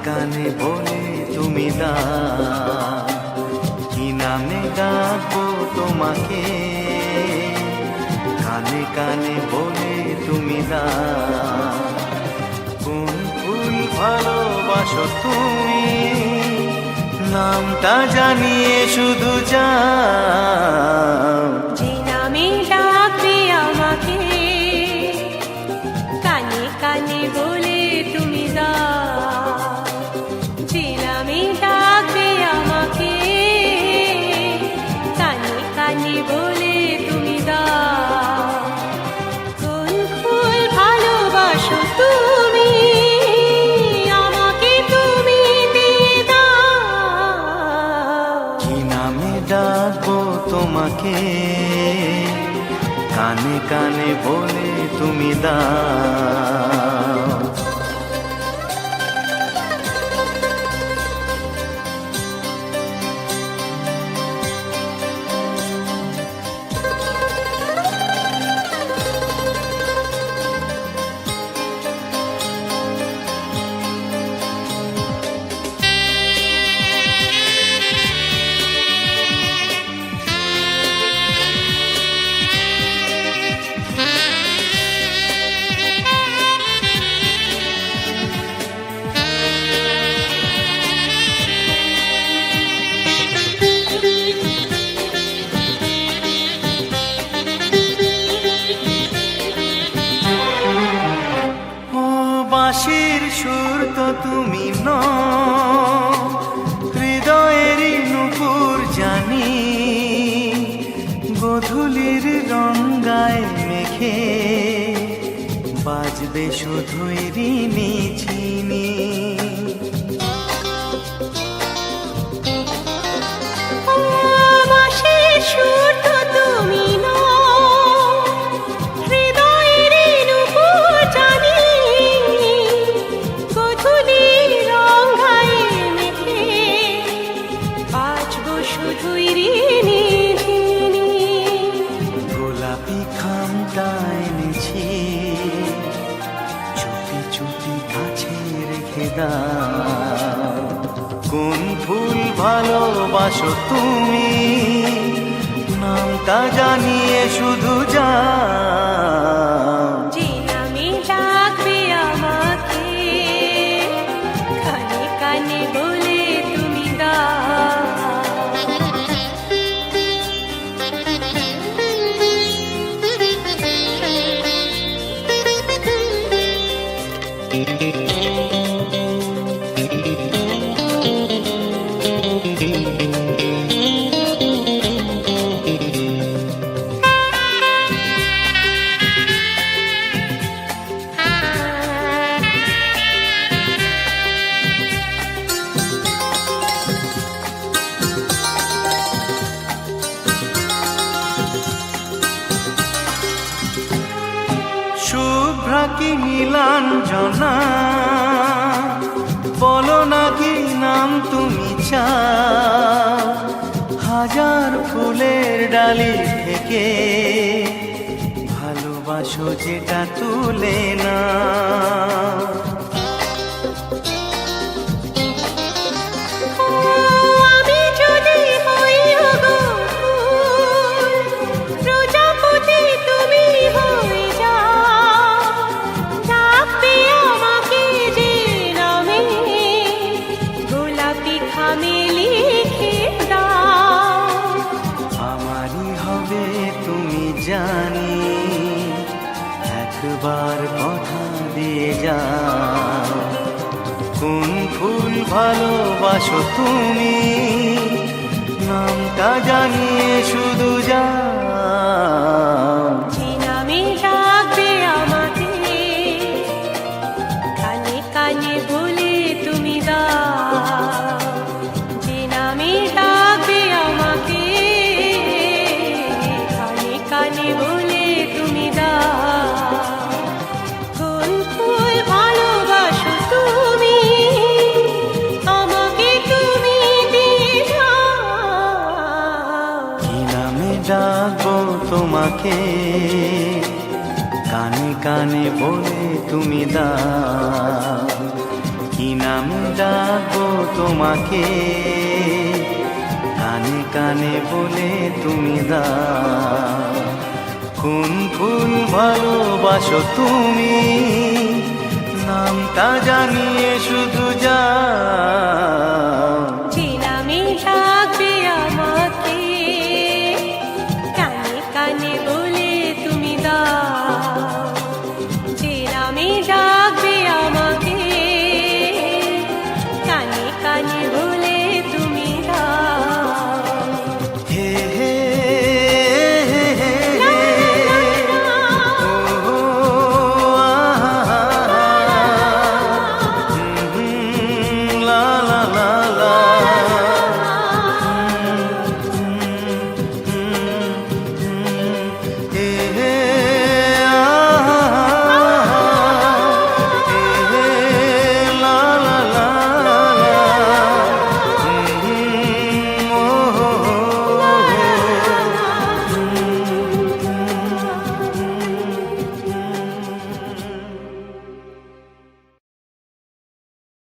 কানে বলে তুমি দাও, কি নামে ডাকবো তোমাকে, কানে কানে বলে তুমি দাও। কোন ফুল ভালোবাসো তুমি, নামটা জানিয়ে শুধু যাও। যে নামে ডাকবে আমাকে, কানে কানে বলে তুমি দাও। যে নামে ডাকবে আমাকে, কানে কানে বলে তুমি দাও। কোন ফুল ভালোবাসো তুমি, আমাকে তুমি দিয়ে দাও। কি নামে ডাকবো তোমাকে, কানে কানে বলে তুমি দাও। বাঁশির সুর তো তুমি নও, হৃদয়েরই নূপুর জানি, গোধূলির রঙ্গায় মেঘে বাজবে শুধুই রিনি ঝিনি। বাঁশির সুর তো তুমি নও, হৃদয়ের নূপুর জানি, গোধূলির রঙ্গায় মেঘে বাজবো শুধুই রিনি ঝিনি। গোলাপি খামটা এনেছি, চুপি চুপি কাছে রেখে দাও। কোন ফুল ভালোবাসো তুমি, নামটা জানিয়ে শুধু যাও। যে নামে ডাকবে আমাকে, কানে কানে বলে তুমি দাও। শুভ্রা কি নীলাঞ্জনা, বলো না কি নাম তুমি চাও। হাজার ফুলের ডালি থেকে ভালোবাসো যেটা তুলে না। আমি যদি হই গো ফুল, প্রজাপতি তুমি হয়ে যাও। ডাকবে আমাকে যে নামে, গোলাপি খামে লিখে দাও। আমারই হবে তুমি জানি, একবার কথা দিয়ে যাও। কোন ফুল ভালোবাসো তুমি, নামটা জানিয়ে শুধু যাও। যে নামে ডাকবে আমাকে, কানে কানে বলে তুমি দাও। যে নামে ডাকবে আমাকে, কানে কানে বলে তুমি দাও। কোন ফুল ভালোবাসো তুমি, আমাকে তুমি দিয়ে দাও। কি নামে ডাকবো তোমাকে, কানে কানে বলে তুমি দাও। কি নামে ডাকবো তোমাকে, কানে কানে বলে তুমি দাও কোন ফুল ভালোবাসো তুমি, নামটা জানিয়ে শুধু যা